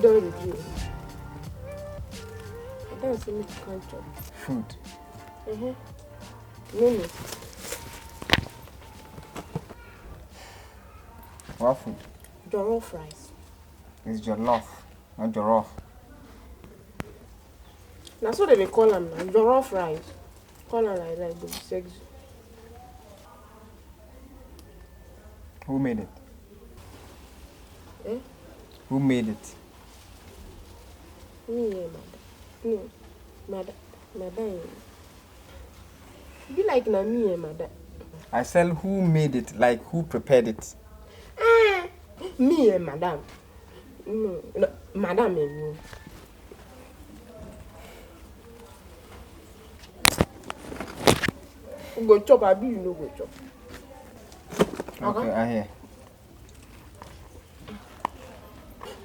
don't review. I don't see me to culture. Food. No. What food? Jollof rice. It's jollof, not jollof. That's what they call them now. Jollof rice. Call them like that, but it's sexy. Who made it? Eh? Who made it? Me, madam. No, madam. Be like na me, madam. I said who made it, like who prepared it. Me, madam. No, madam and me. Go chop, I be you no go chop. Okay, I hear.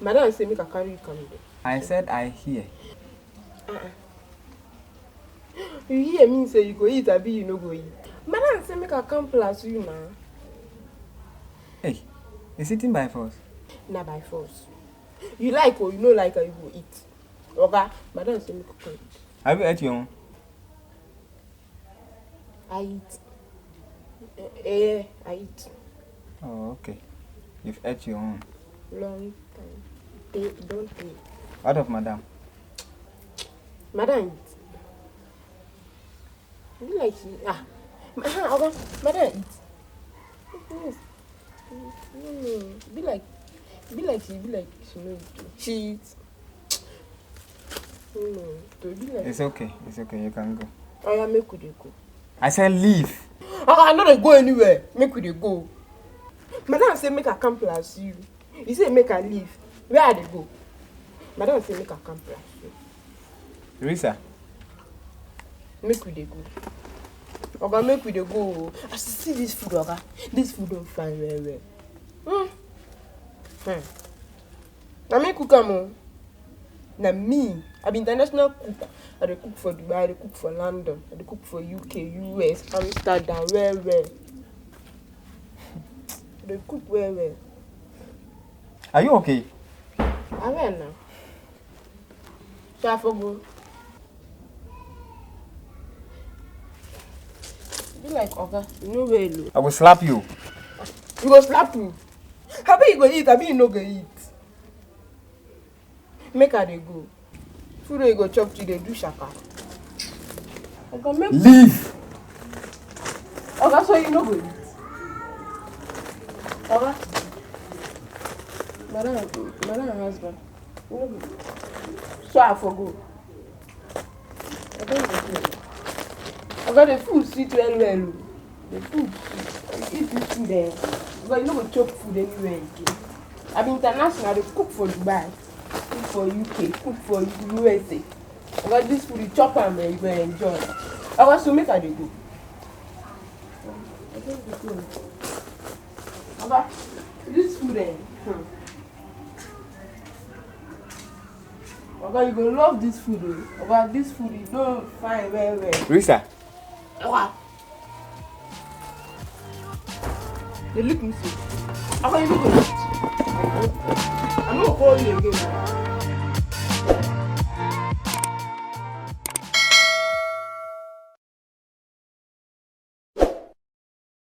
Madam say make I carry you come there. I said I hear. You hear me say you go eat, I be you no go eat. Madam say make I come plus you now. Hey, is eating by force? Na by force. You like or you no like, or you go eat. Okay, madam say make I come eat. Have you ate your own? I eat. I eat. Oh, okay. You've ate your own. Long time. They don't pay. What of madam? Madam eat. You like she okay, madam eat. Yes. No. Be like she no eat. She eats. No. To be like. It's okay. You can go. Oh yeah, make we dey go. I said leave. I no dey go anywhere. Make we dey go. Madam say make I come plus you. You say make I leave. Where I dey go? Madam say make I come plus you. Risa. Make we dey go. Oga, make we dey go. I see this food, Oga. This food don't fine very well. Now me cook am o. Na me. I be international cook. I dey cook for Dubai, I dey cook for London, I dey cook for UK, US, Amsterdam, where. I dey cook where. Are you okay? I will now. Shall I go? Be like Oga, you know where you. I will slap you. You go slap me. How about you go eat? How about you no go eat? Make her dey go. Food wey you go chop today, do shaka. Oga, make. Leave. Oga, so you no go eat. Oga. Madam and husband. You no go eat. So I for go. Oga, the food sweet well. The food sweet. You eat this food there. Oga, you no go chop food anywhere again. I be international, they cook for Dubai. Cook for UK, cook for USA. About this food, you chop and you go enjoy. I want to make her dey go. About this food, Okay, you go love this food. About this food, you don't find well. Risa. Okay. They look me see. Okay, you no go eat. I'm not calling you again.